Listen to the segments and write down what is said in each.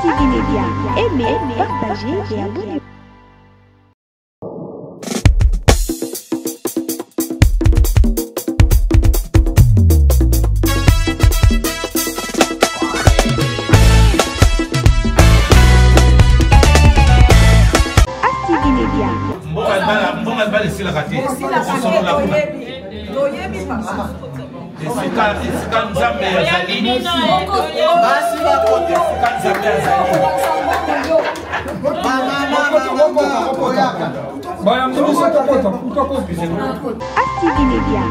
Activez Média, aimez, partagez et abonnez-vous. Activez Média.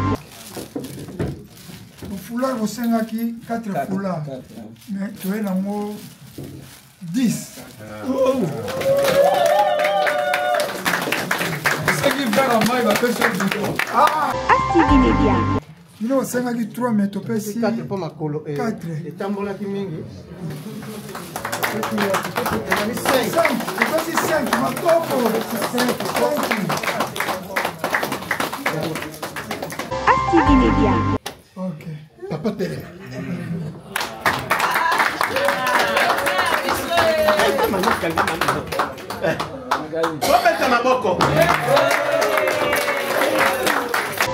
Le foulard, vous savez qui 4 foulards. Mais tu es dans mot 10. Activez Média. Non, c'est un qui 3 mais tu peux essayer 4 pour ma colo. 4. Et tambola qui mingi. 5. Tu peux essayer 5. Ma copo. 5. Activez Média. Ok. T'as pas de télé.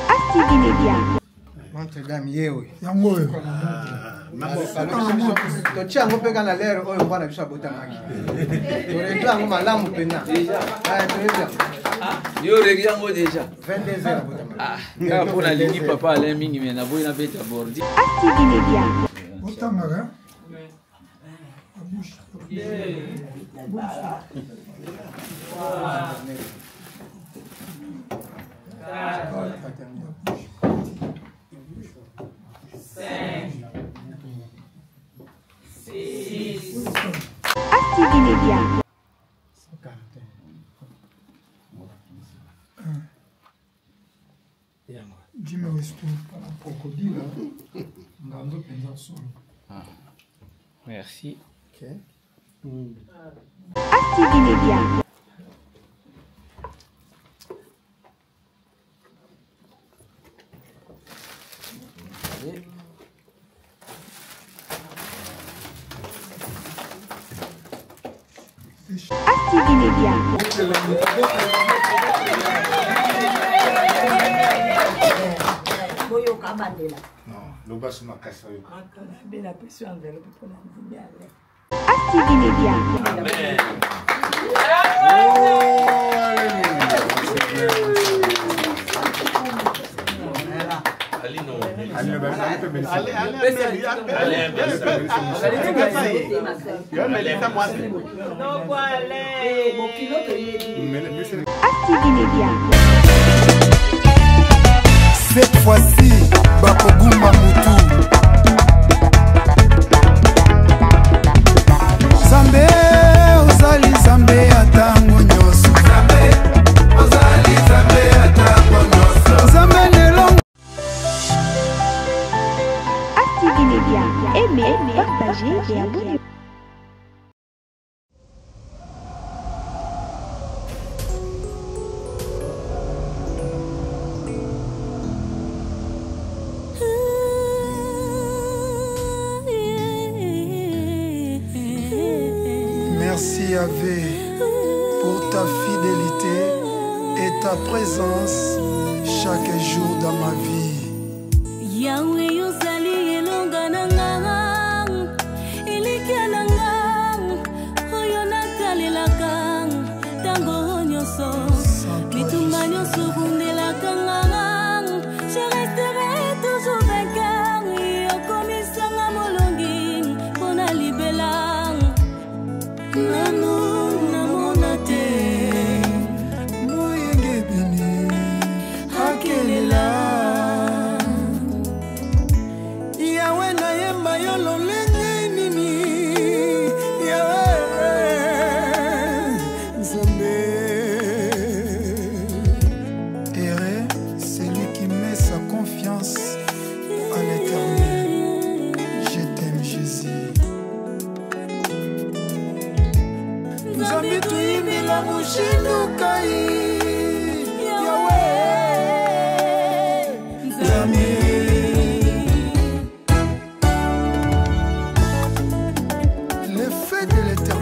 Activez Média. Notre-Dame, yewe. Yango. Totia ngo peka na lero oyo mwana biso abota maki. Toreja ngo malamu pena. Toreja. Yo regi yango déjà. 22 heures abota maki. Ah, pour la ligne papa ale mingi mais na boy na beta bordi. Activez Média. Otanga. Activez Média. Jimmy Westwood, crocodile. Ngando penza solo. Merci. OK. Activez Média. Activez Média. Non, le bas sur ma casse. Activez Média. Activez Média. Cette fois-ci, Bakoguma Mutu. Zambe, ozali Zambe atango nyoso. Zambe, ozali Zambe atango nyoso. Zambe nelongo. Activez Média. Aimez, partagez et abonnez-vous. Merci Yahvé pour ta fidélité et ta présence chaque jour dans ma vie. Yahweh yozali elonga nanga elikiananga oyo natalelaka tango nyonso bitumba nyonso bundelaka nganga je resterai toujours vainqueur yokomisanga molongi mpona libela nanu namona te moyenge bini akelela Yawe nayemba yo lolenge nini Yawe Nzambe Erré, c'est lui qui met sa confiance en l'éternel. Je t'aime Jésus. Nzambe tuyimila mushindukai Yawe Nzambe l'effet de l'éternel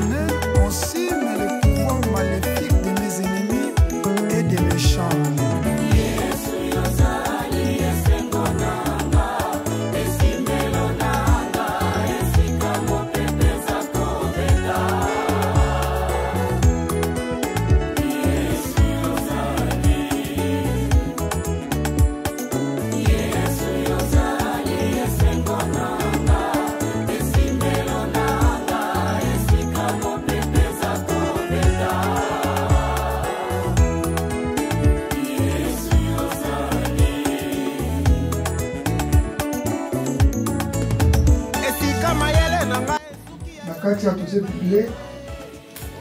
kati ya toze publié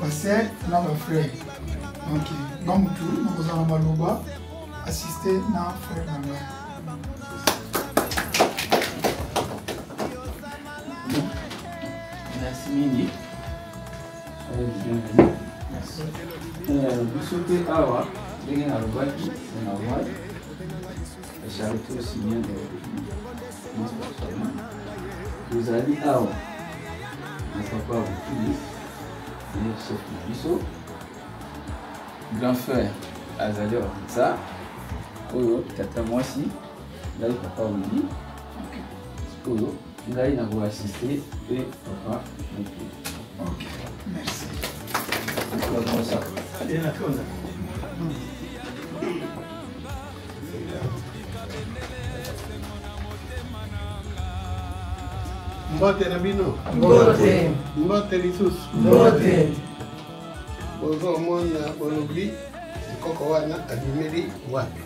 basser na bafrère donc nga mutu nakozala maloba assisté na frère na ngai. Merci mingi. Bienvenue. Biso te awa ndenge nalobaki na wai echarité aussi bien de tozali awa na papa Bokili ye chef na biso grand frère azali Oranza oyo tata mwasi ngai papa Wili oyo ngai na koassiste pe papa Bokili. Ok, merci. Mbote na bino. Mbote lisusu. Bozomona bolobi koko wana abimeli wapi.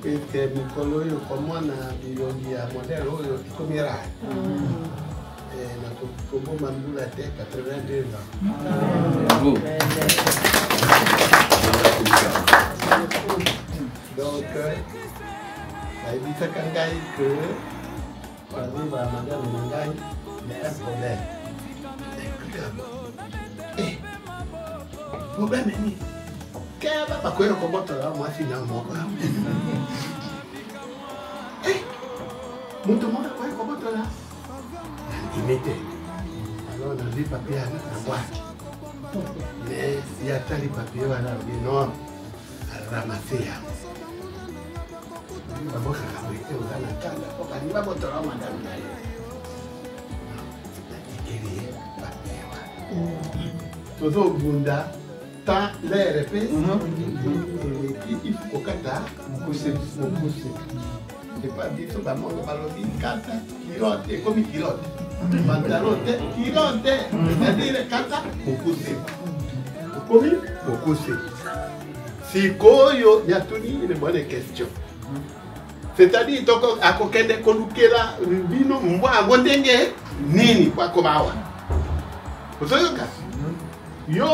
Pete mikolo oyo komona bilongi ya modele oyo ikomira. Nakoboma mbula te 82 ans. Donc, nayebisaka ngai que baziba madame na ngai ya un problème. Problème nini? Keba bakoya kobotola mwasi na moko. Mutu moko akoya kobotola. Alors on a vu papier à la boîte. Mais il y a tant de papiers, on a dit non, à ramasser. On va voir la vérité, on a la table, on va voir votre madame d'ailleurs. Toto Bunda, tant l'air épais, et puis il faut kata, pousser. C'est pas dit tout le monde, on va le dire, kata, kilote, et comme kilote. Pantalonte, kilote, c'est-à-dire kata, mokuse. Komi, mokuse. Si koyo, y a tout dit une bonne question. C'est-à-dire, toko akokende kolukela bino mbwa agondenge nini kwa komawa. Usoyoka. Yo,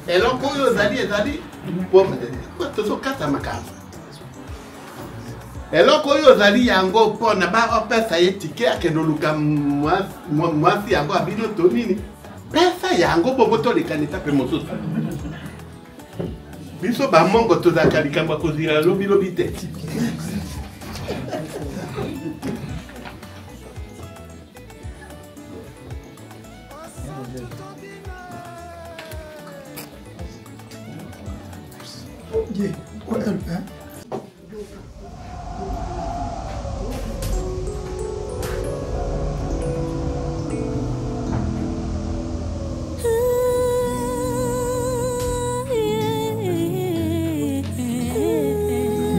eloko yo zali, pome de quoi tozo kata makaza. Eloko oyo ozali yango mpona baopesa ye tike akendoluka mwasi yango abino to nini pesa yango bongo tolekanisa mpe mosusu biso bamongo tozalaka likambo akozila lobilobi te.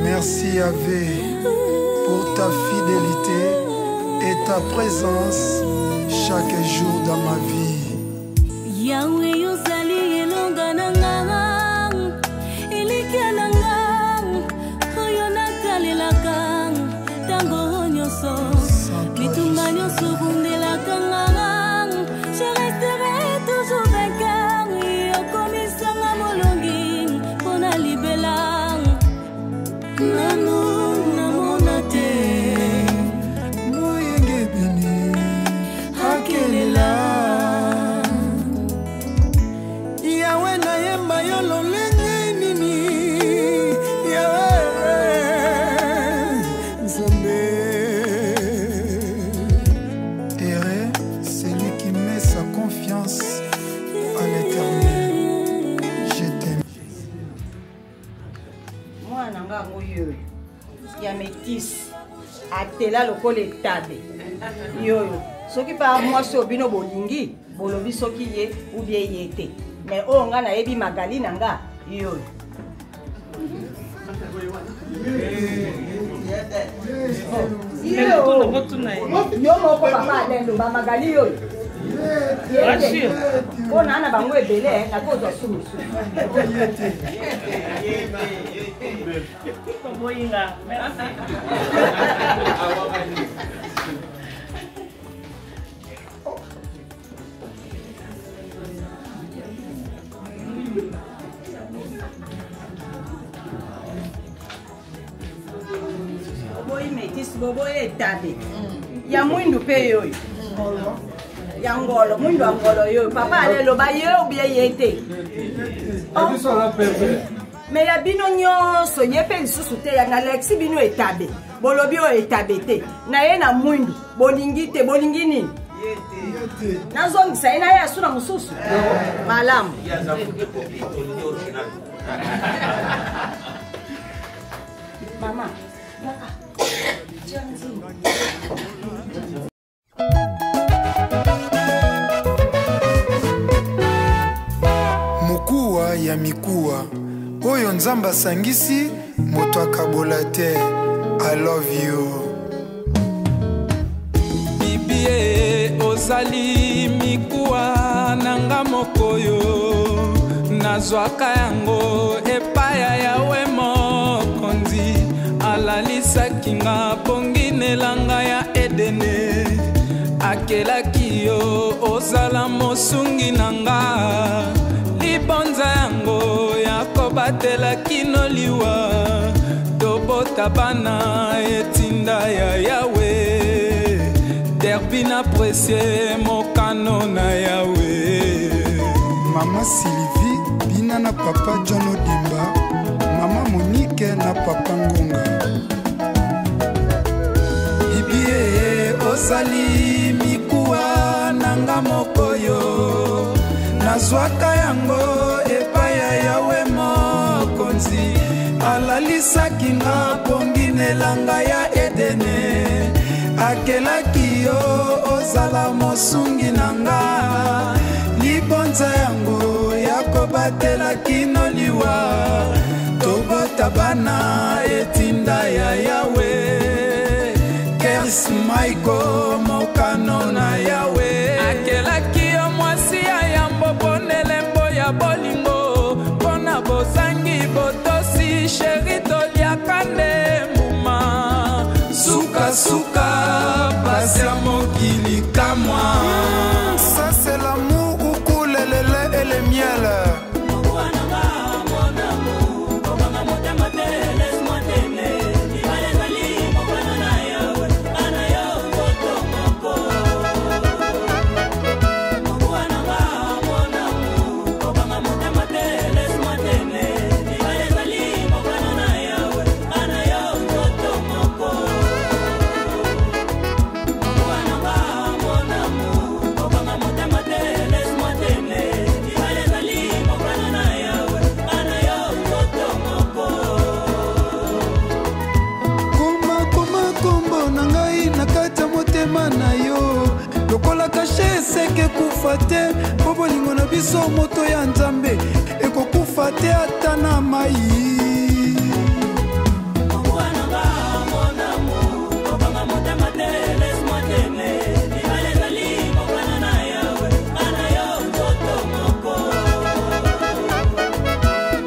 Merci Yahvé pour ta fidélité et ta présence chaque jour dans ma vie. Yahweh yozali elonga nanga elikia nanga oyo natalelaka tango nyonso bitumba nyonso bundelaka nanga je resterai toujours vainqueur okomisanga molongi mpona libela nanu namona te moyenge bini akelela Yawe na yemba yo lolenge nini Yawe Nzambe. Erré, c'est lui qui met sa confiance à l'Éternel. Je t'aime. Mwana nga ngoyo ya métis atela lokola etabe yoyo soki pa mwasi obino bolingi bolobi soki ye ou bien ye te mais oyo nga nayebi magali na nga yoyo yo moko papa alendo bamagali yoyo mpona ana bango ebele nakozwa sulusu bobo etabe ya mwindu pe yoyo ya ngolo mwindu wa ngolo yoyo papa alelo ba ye obie yete mais ya bino nyonso ye pe lisusu te ya nalexi bino etabe bolobi o etabe te na ye na mwindu bolingi te bolingi nini nazongisa ye na ye asuna mosusu malamu mama mokuwa ya mikuwa oyo nzambe asangisi moto akabola te. I love you bibie ozali mikuwa nanga mokoyo nazwaka yango epaya yawe mokonzi alalisaki nga ponginelanga ya edene akelaki yo ozala mosungi nanga libonza yango ya kobatelaki noliwa tobota bana etinda ya yawe derbi na presie mokano na yawe. Mama Sylvie bina na papa John Odimba, mama Monique na papa Ngonga. Bibie ozali mikuwa nanga mokoyo nazwaka yango epaya yawe mokonzi alalisaki nga ponginelanga ya edene akelaki yo ozala mosungi nanga libonza yango ya kobatelaki noliwa tobota bana etinda ya yawe Keris Maiko mokano na yawe akelaki yo mwasi ya yambo ponelembo ya bolingo pona bozangi botosi sheri toliaka nde mbuma sukasuka pasi ya mokili kamwa. Ça c'est l'amour ou coule le lait et le miel. Seke kufa te po bolingo na biso moto ya nzambe ekokufa te ata na mai.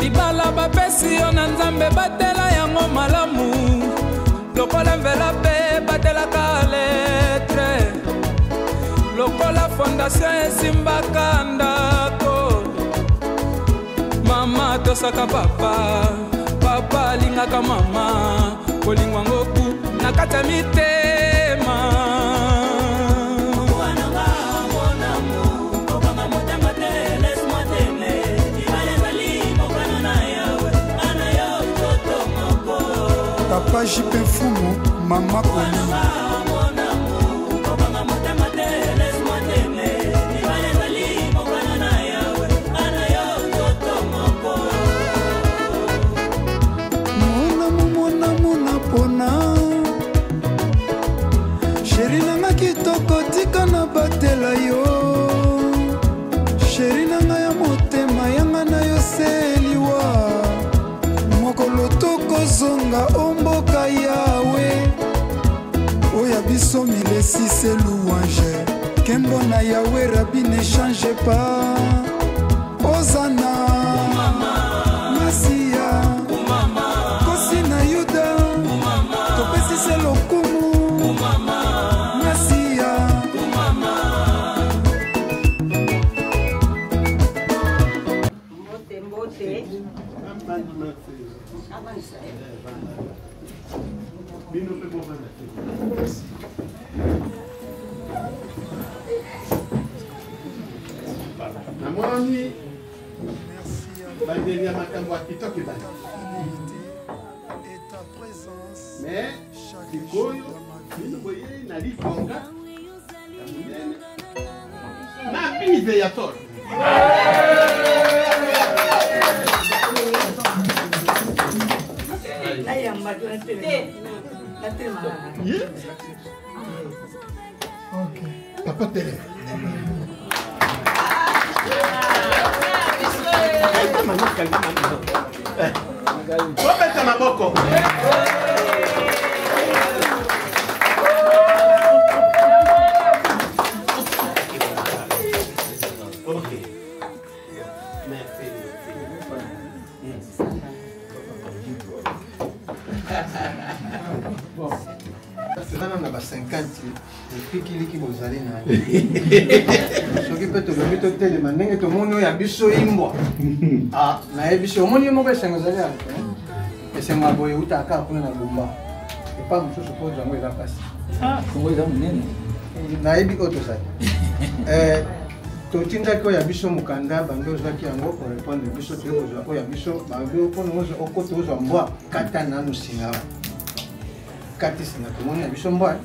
Libala bapesi yo na nzambe batela yango malamu lokola mvelape batelaka letre lokola fondation esimbaka ndako mama tosaka papa papa alingaka mama kolingwa ngoku na kati ya mitema papa jipe mfumu mama koni sheri nanga kitoko tika na batela yo sheri nanga ya motema yanga na yo seliwa mokolo tokozonga omboka yawe oya biso milesi se louange kembo na yawe rabi ne change pas ozana Masia kosi na yuda topesi se lokumu Masia mbote Bino pe bovana. tomoni bandeli ya makambo ya kitoko ebandi mais sikoyo bino boye na likonga ya monene na bize ya tolo Ok. Papa télé. Robeta maboko. Ok. Merci. Bon. C'est là on a 50 epikiliki bozali na soki mpe tolobi totelema ndenge tomoni oyo ya biso imbwa nayebi so omoni ye moko esengo ezali awa esengo ya boye eutaka kuna na lomba epa mosusu mpo yango eza mpasi kongo eza monene nayebi oyo tozali totindaki oyo ya biso mokanda bango ozwaki yango korépondre biso toye kozwa oyo ya biso bango mpona okota ozwa mbwa kata nanu singa awa kati singa tomoni ya biso mbwa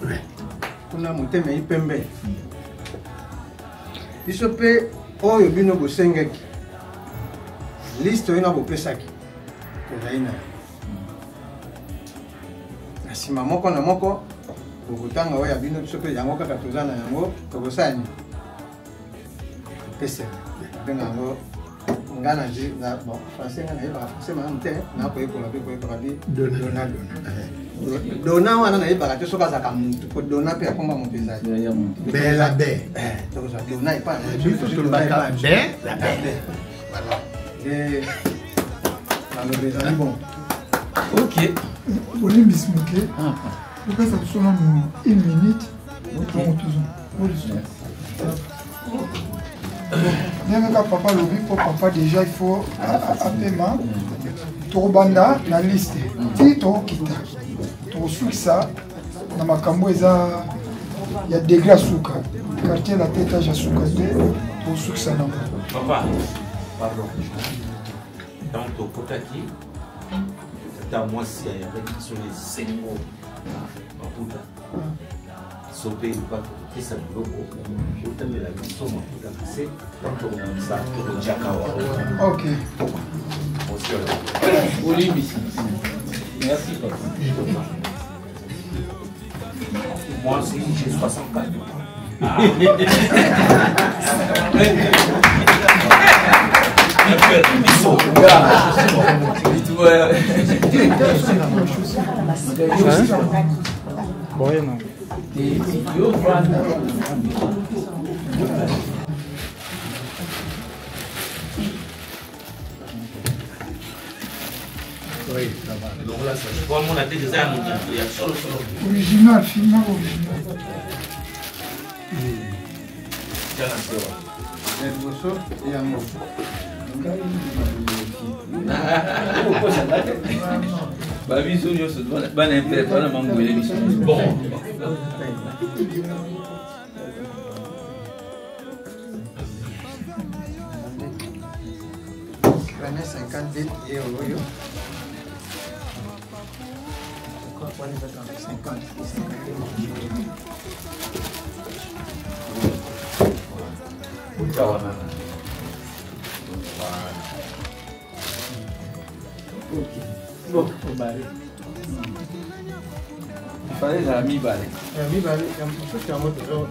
kuna motema yi pembe biso mpe oyo bino bosengaki liste oyo na bopesaki ezali na nsima moko na moko okotanga oyo ya bino biso mpe yango kaka toza na yango tokosala nini pesa benga yango nga na nzi bon français nga nayebaka français malamu te nakoyekola mpe koyekola bi dona wana nayebaka te soki azalaka mutu po dona mpe akomba moto ezali Bela be. tokozwa dona epa Biso tolobaka be la be. balobi ezali bon ok Olimbis moke. Opesa biso nanu 1 minute. Ntango tozwa. Ndenge kaka papa lobi mpo papa déjà il faut apema tokobanda na liste ti tokokita tokosukisa na makambo eza ya degré ya suka quartier na te étage ya suka te tokosukisa nango. Papa, pardon. Dans ton potaki, c'est à moi si il y avait sur les 5 mots. Ma puta. Sauver le bateau, qui s'est bloqué. Je t'aime la mission, ma puta. C'est quand on a ça, pour le Jakawa. Ok. Olimbis. Merci papa. Moi aussi, j'ai 64 ans. Bueno. Oui, ça va. Donc là, je crois qu'on a déjà un il y a solo. Original, film original. liboso yango babiso nyonso bana impere bana mangwele biso bon Prenez 50 € oyo. Pourquoi on est à 50 Bon, bale. Fallait la mi bale. Mi bale, c'est un mot de genre.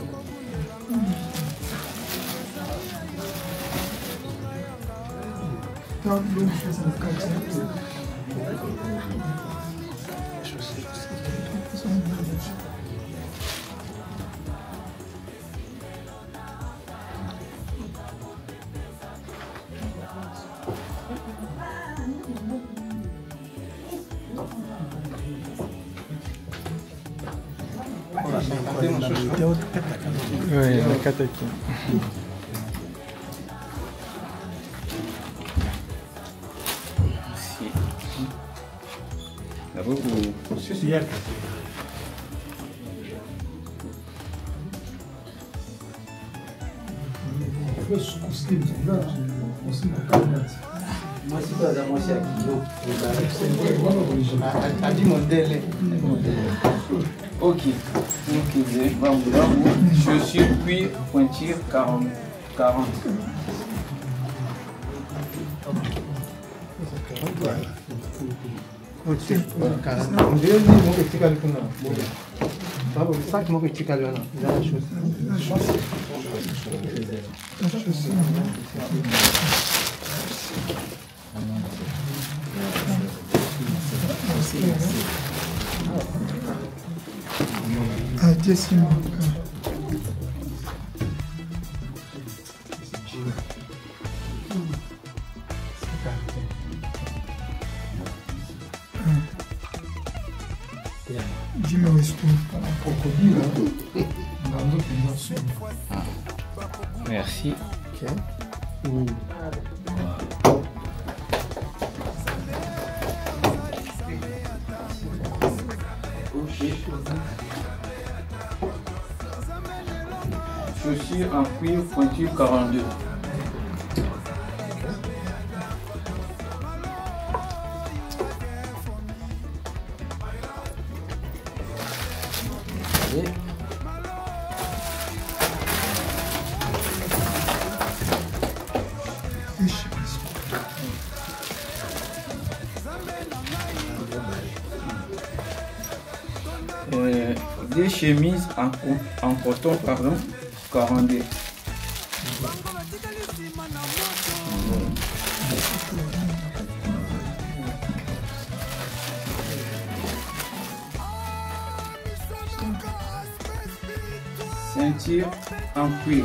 Oui, nakata aqui. Tá bom? Eu sou conseguindo, Moi, si pas moi, c'est à kilo. A dit modèle. Ok. Vamos. Chaussure cuir pointure 40. Sac moko etikali wana eza na chose. Ah, Dieu, c'est moi. Dis-moi où est-ce que Merci. Ok. Chaussures en cuir pointure 42. Des chemises en coton, 42. Ceinture en cuir.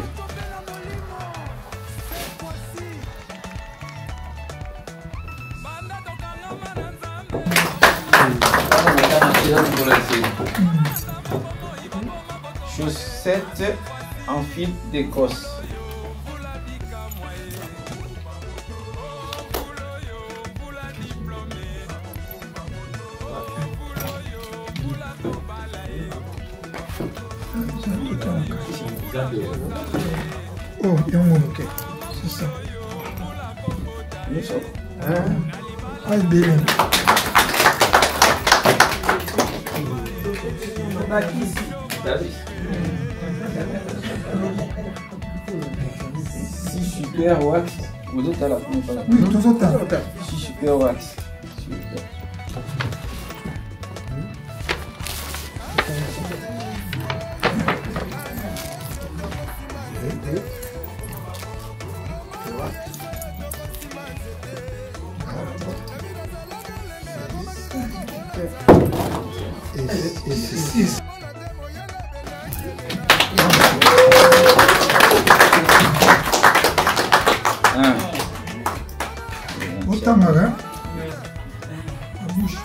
Chaussettes en fil d'Écosse. Oh, il y a un moment, ok. C'est ça. Ah, il est bien. Si super wax. Vous êtes à la fin. Oui, tout autant. Si super wax. Et c'est autant marin. La bouche.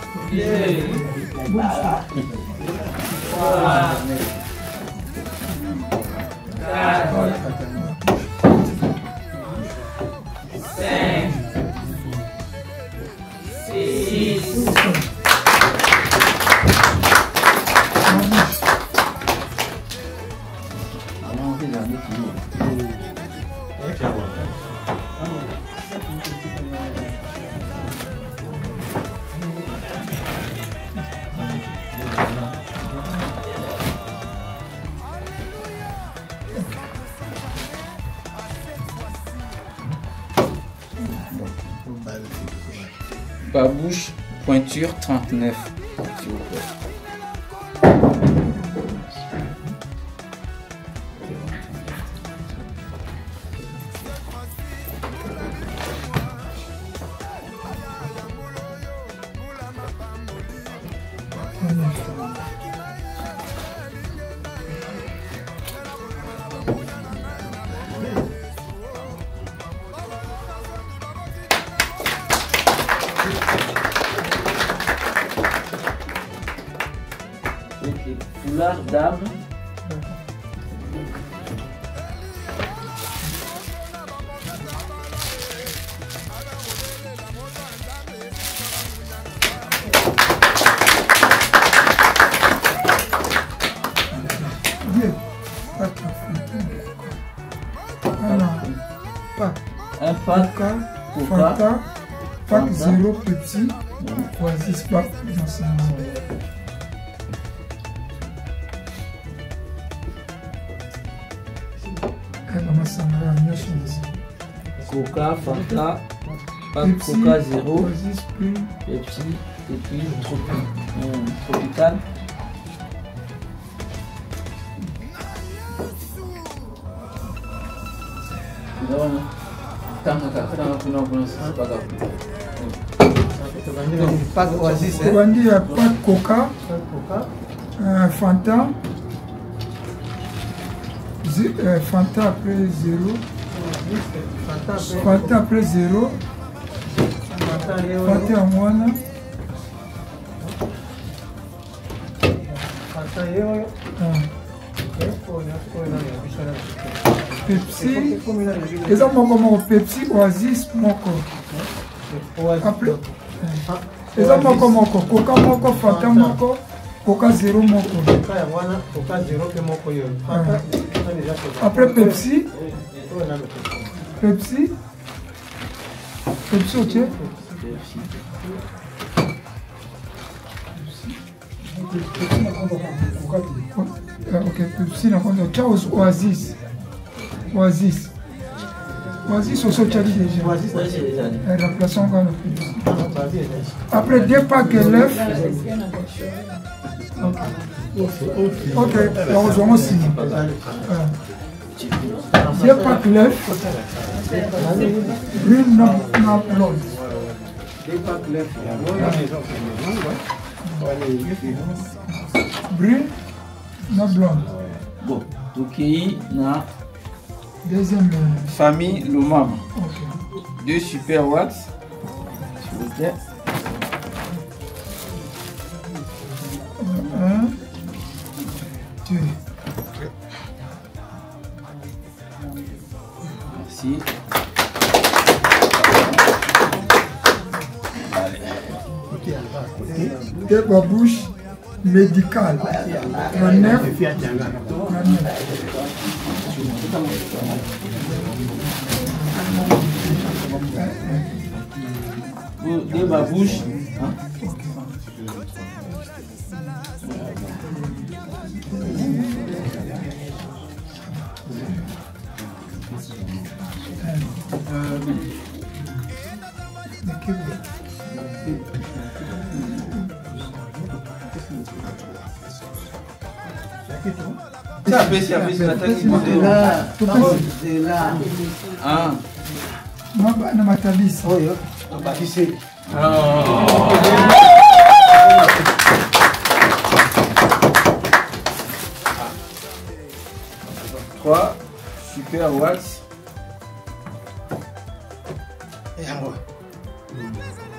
Babouche pointure 39. S'il vous plaît. Foulard dame. Coca, Fanta, Pack 0 Pepsi, Oasis Pack dans ce moment. Coca, Fanta, Pack Coca 0, Oasis, Pepsi, et puis Tropical. Pack Oasis. Pack Coca, Fanta. Fanta après 0. Fanta après 0. Fanta à moine. Pepsi. Les hommes ont Pepsi, Oasis, Moko. Après. Les hommes ont Coca, Moko, Fanta, Moko. Coca 0 Moko. Après Pepsi. Pepsi. Pepsi, ok. Ok, Pepsi, Chaos, Oasis. Oasis. Oasis, au Sochali déjà. Remplaçons encore le Pepsi. Après 2 packs l'œuf. Ok, alors on va aussi. 2 packs l'œuf. Brune, non, blonde. 2 packs l'œuf. Brune, non, blonde. Bon, ok, na. Deuxième. Famille Lomam. Ok. 2 Super Watts. S'il vous plaît. 1, 2. Merci. Des babouches médicales. 9. Des babouches. Hein? C'est là. Ah. Na matalisi. Oyo. Bakise. 3 Super Watts.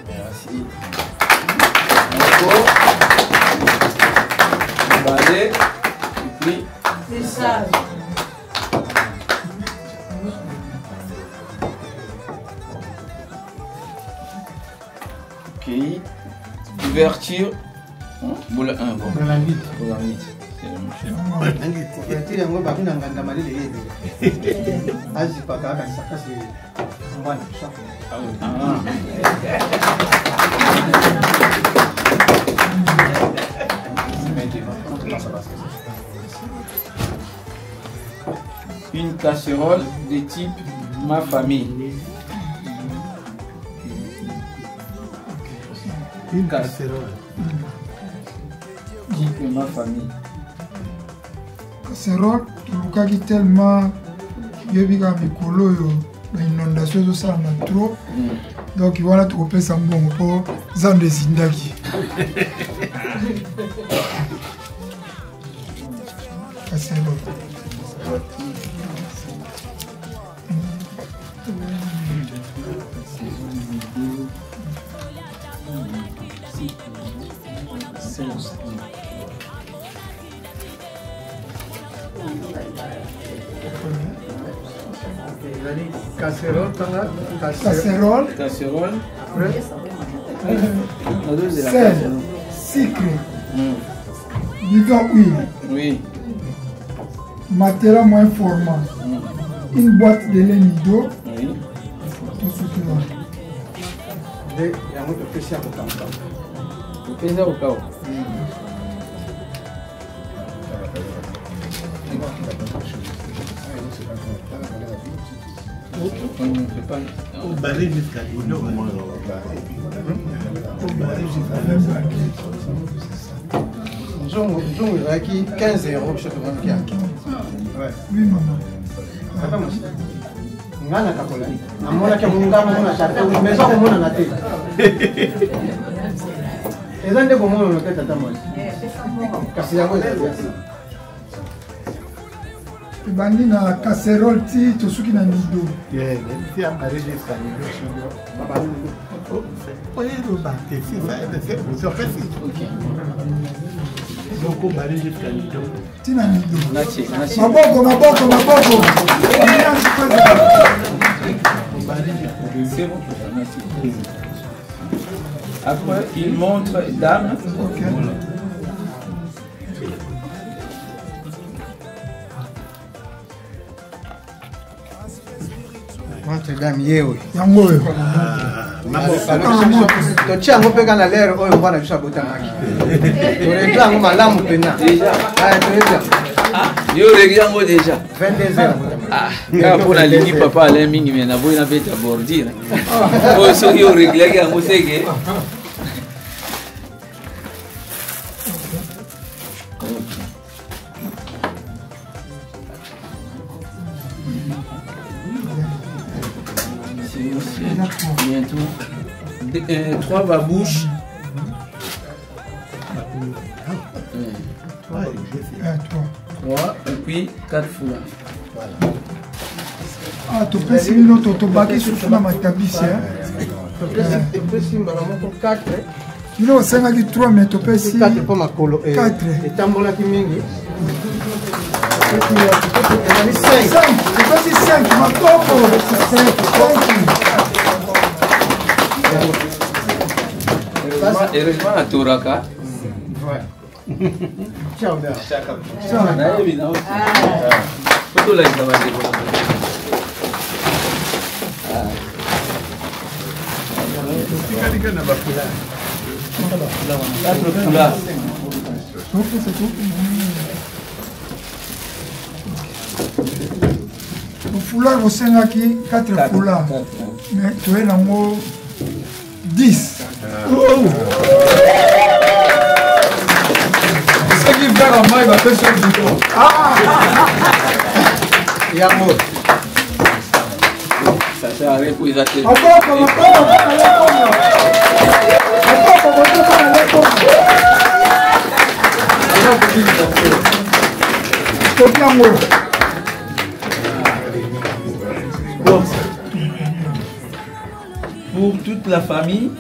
Merci. Balai. Et puis. C'est ça. Ok. Ouverture. Boula 1. Bon. Boula 8. Boula 8. C'est la même chose. Ouverture yango babi na nganda malele yebe. Azi paka kasaka c'est mbana shaka. Une casserole de type ma famille. Une casserole. Type ma famille. Casserole, tulukaki tellement yebika mikolo yo ba inondation ezosala na trop. Donc wana tokopesa mbongo mpo zando ezindaki. Casserole. Casserole, casserole, casserole, sel, sucre, bidon huile, oui, matelas moins format, une boîte de lait Nido, oui, nde yango topesi ya kokamka topesa kokao On barre jusqu'à nzongo ezalaki 15 euros biso tomonaki yaki Oui, maman. ata mosi ngai nakakola namonaki nga mona jardin maison komonana te eza nde komonana te tata mosi kasi yango ezali ebandi na casserole ti tosuki na nido tina nido maboko maboko maboko après il montre dame montre dame yewe yango oyo totia yango mpe kaka na lere oyo mwana biso abotamaki toregle yango malamu mpena yo regi yango déjà 22 heures kaka mpo nalingi papa ale mingi me naboyi nabeta bordire oyo soki oreglaki yango seke bientôt 3 babouches 3 et puis 4 foulards. Ah, topesi bino tobaki susu na matabisi topesi mbala moko 4 bino osengaki 3 mais topesi 4 mpo makolo 4 etambolaki mingi topesi 5 makoko 5 heureusement natoraka nayebi nao otolakisa bandeko foulard osengaki 4 foulard mais toye nango 10 soki vera mai bapesi bito yango ça sert à rien pour les athlètes. Pour toute la famille,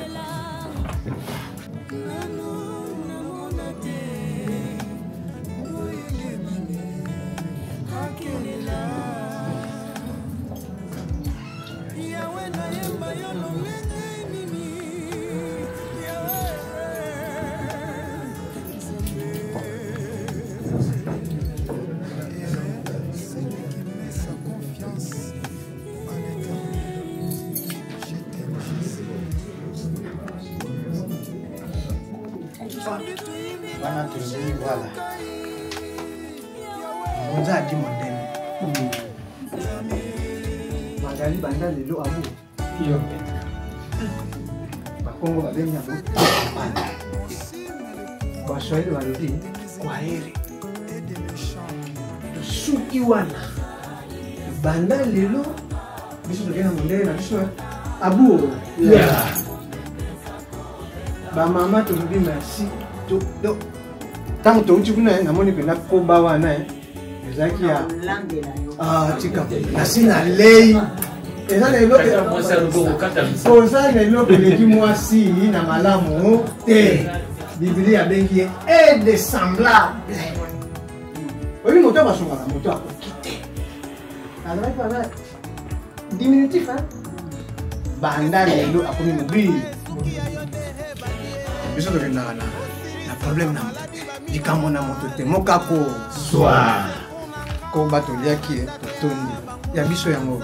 wana tozwi voilà monza adi mondele bazali banda lelo abu bakongo babengi yango baswahili balobi kwaheri tosuki wana banda lelo biso tokenda mondele na biso abu bamama tolobi merci ntango touti kuna namoni mpena koba wana ezalaki ya tika nasi na lei eza na eloko eleki mwasi na malamu te bibili abengi ye aide semblable oyi moto basongaka moto akoki te azalaki wana diminutif banda lelo akomi mobile biso tokendaka na problème na moto te likambo na moto te mokako soir ko bato liaki totondi ya biso yango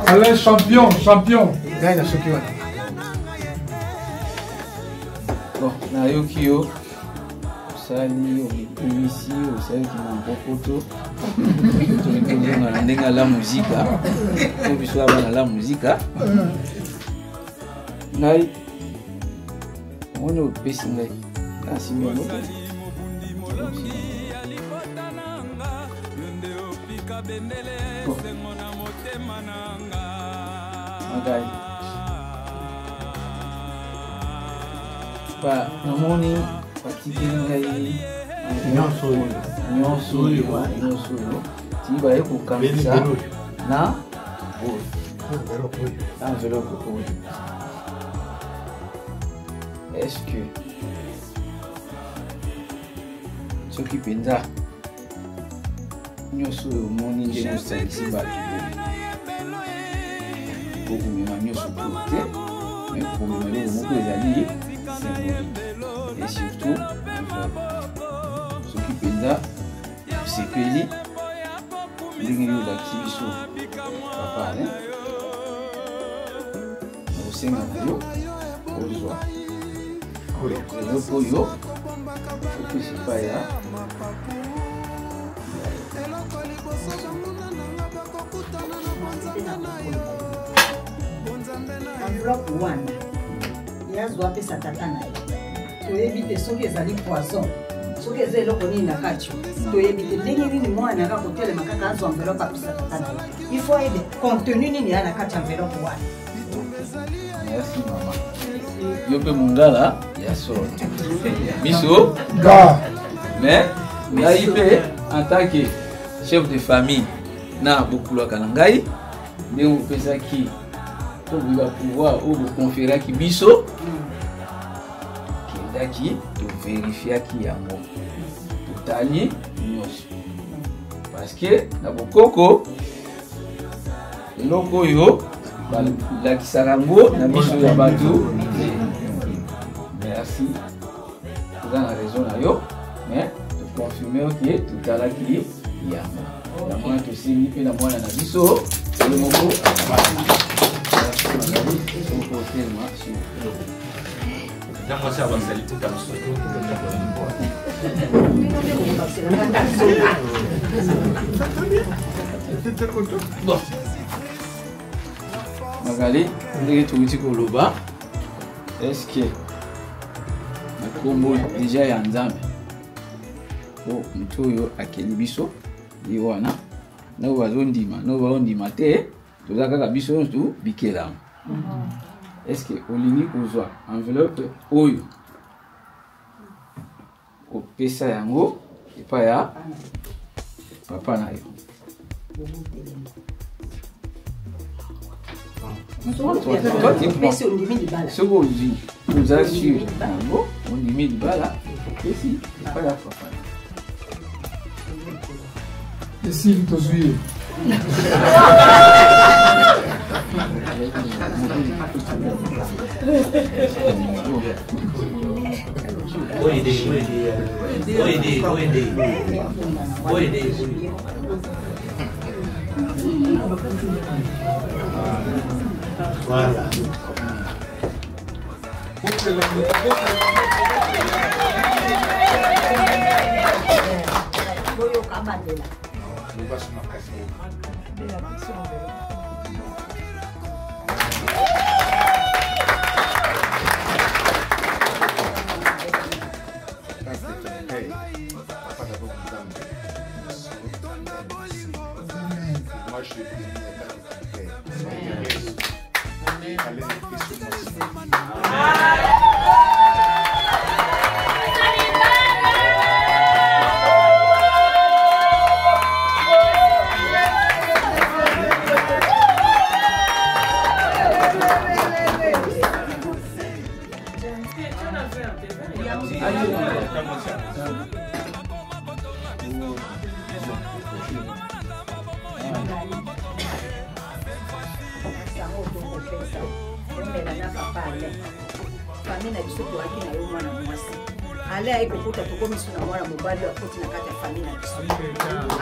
Alain, champion. Gagne la soki wana. Bon, nayoki yo osali omikumisi osalaki na mpopoto tomikozonga na ndenge ala muzika to biso aba na la muzika ngai omoni opesi ngai nasimi yango magai namoni batikeli ngai nyonso oyo tiki baye kokangisa na enveloppe oyo. Est-ce que soki mpenza nyonso oyo omoni ndenge osalisi bato okomema nyonso to te mais komema eloko moko ezali symbolique et surtout soki mpenza osepeli ndenge yo olakisi biso papa osenga na yo ozwa eloko oyo opesi epai ya enveloppe wana yazwa apesa tata na ye toyebi te soki ezali poison soki eza eloko nini na kati toyebi te ndenge nini mwana aka kotelema kaka azwa enveloppe apesa tata na ye ifo ayebe contenu nini ya na kati ya enveloppe wana. Merci mama. Yo pe mungala ya solo biso mais ngai pe en tant que chef de famille na bokulaka na ngai ndenge opesaki okoka pouvoir oyo boconféraki biso kendaki tovérifiaki yango totali nyonso parce que na bokoko eloko oyo balakisaka yango na biso ya bato. Merci toza na raison na yo mais toconfirme oke totalaki yango na mwana tosimbi mpe na mwana na biso ele moko Magali ndenge touti koloba est-ce que nakombo déjà ya nzambe po moto oyo akeli biso ye wana nao bazondima nao baondima te toza kaka biso nyonso bikelama. Est-ce que olingi kozwa enveloppe oyo opesa yango epai ya papa na yo soki ozwi oza sur yango ondimi libala opesi epai ya papa esili tozwi ye Voilà. ale ayikokuta tokomisu na mwana mobali akoti na kati ya famille na biso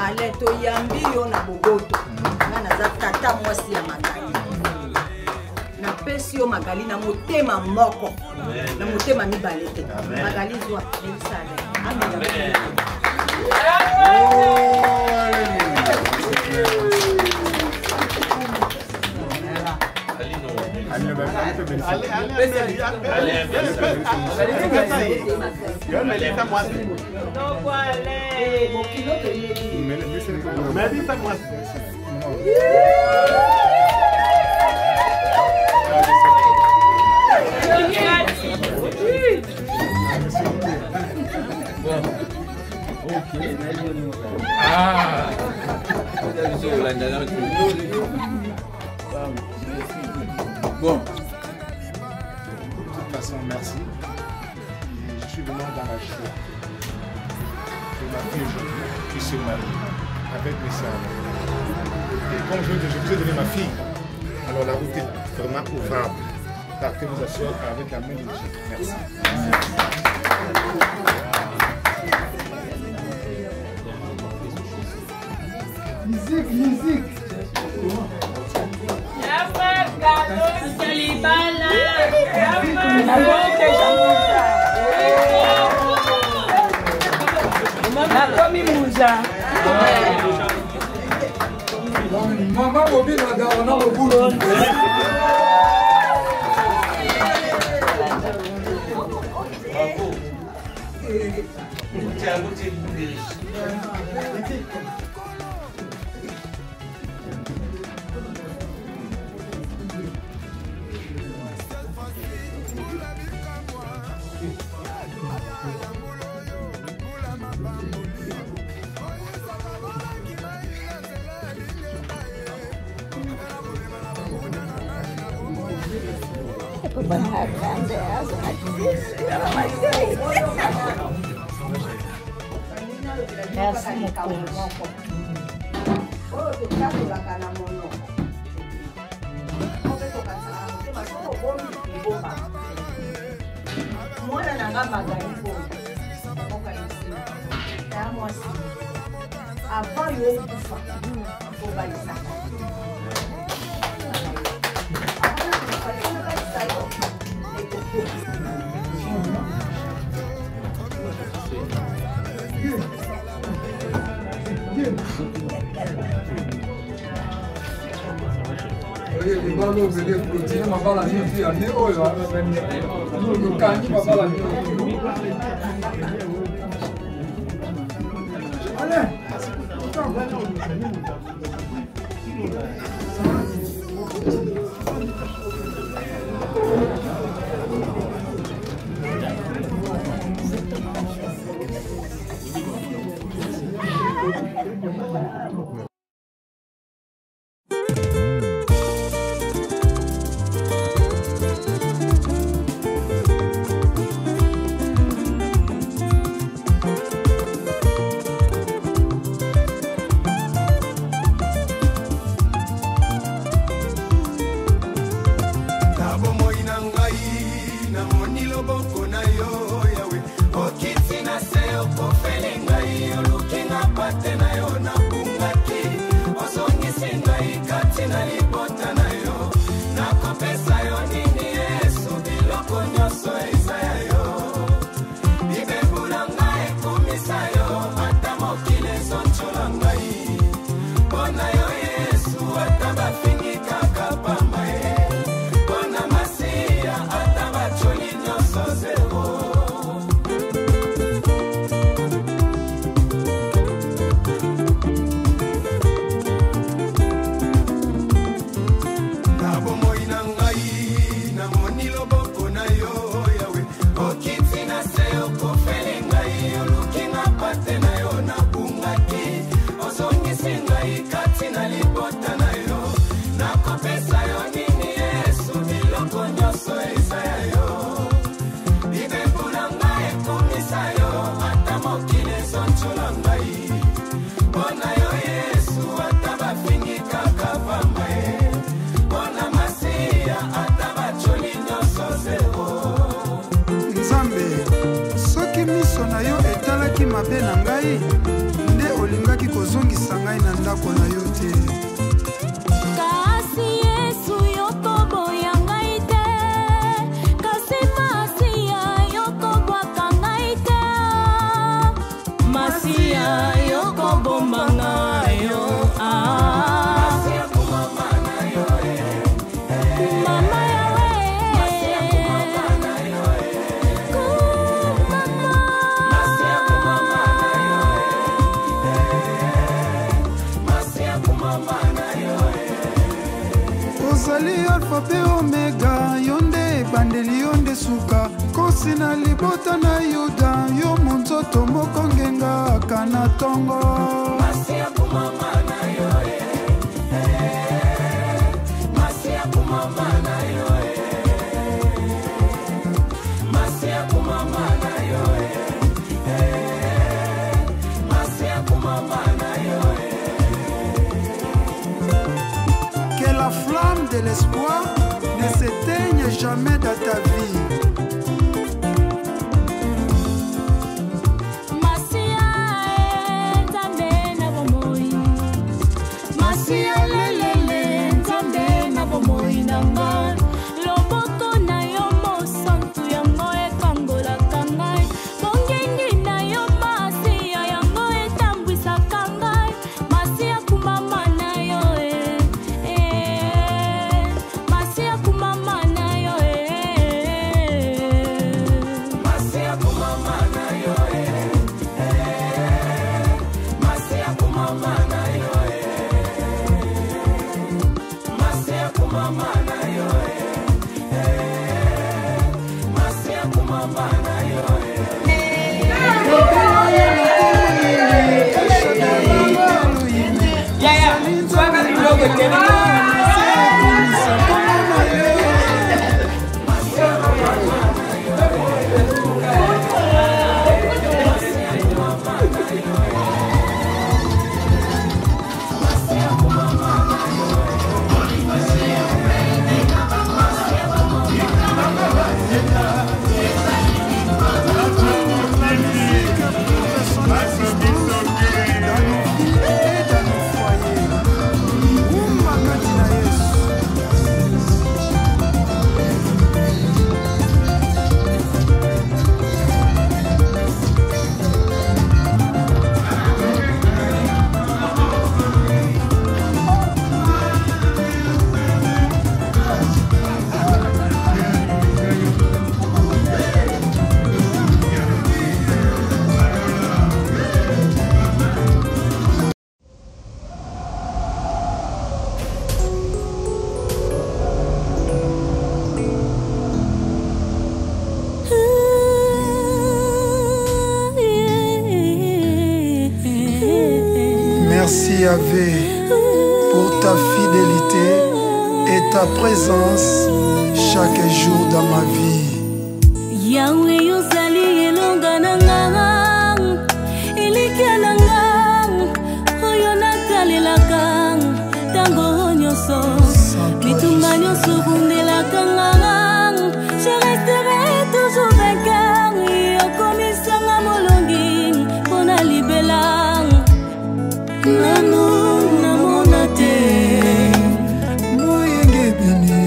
ale toyambi yo na boboto nga naza tata mwasi ya Magali napesi yo Magali na motema moko na motema mibale te Magali zwa elisale amen. Bon. De toute façon, merci. Je suis vraiment dans la joie de ma fille aujourd'hui qui se marie avec mes sœurs. Et comme je vous ai donné ma fille, alors la route est vraiment ouvrable. Partez vous asseoir avec la main de Dieu. Merci. Musique. Maman Bobby n'a pas de boulot. Merci beaucoup. Mwana nanga Magali avant yo kufa kobalisa mabe na ngai nde olingaki kozongisa ngai na ndako na yo te. Kasi Yesu yokoboya ngai te, kasi Masiya yokobwaka ngai te, Masiya yokobomba ngai yo. Ozali alpha pe omega, yonde bandeli yonde suka, kosi na libota na yuda, yo monzoto moko ngenga kana tongo. Masiya kumama na yo Masiya kumama na yo Masiya kumama na yo Masiya kumama na yo. Que la flamme de l'espoir ne s'éteigne jamais dans ta vie. Masiya nzambe na bomoi, Masiya lelele nzambe na bomoi nanga, loboko na yo mosantu yango ekangolaka ngai, bongengi na yo Masiya yango etambwisaka ngai, Masiya kumama na yo Masiya kumama na yo Masiya kumama na yo Masiya kumama na yo Masiya kumama na yo Masiya kumama na yo. Merci Yahvé pour ta fidélité et ta présence chaque jour dans ma vie. Yahweh yozali elonga na ngang, elikia na ngang, oyo natalelaka tango nyonso, bitumba nyonso bundelaka ngang, je resterai toujours vainqueur, yokomisanga molongi mpona libela. Nanu namona te moyenge bini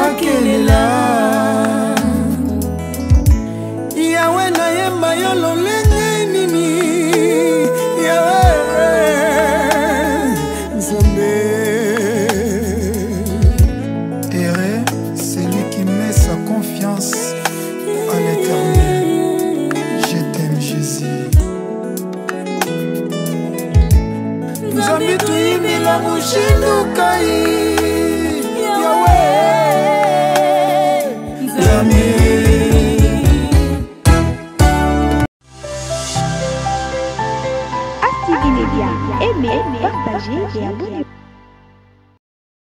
akelela Yawe na yemba yo lolenge nini Yawe Nzambe. Erré, c'est lui qui met sa confiance à l'Éternel. Je t'aime Jésus. Nzambe tuyimbila mushindukai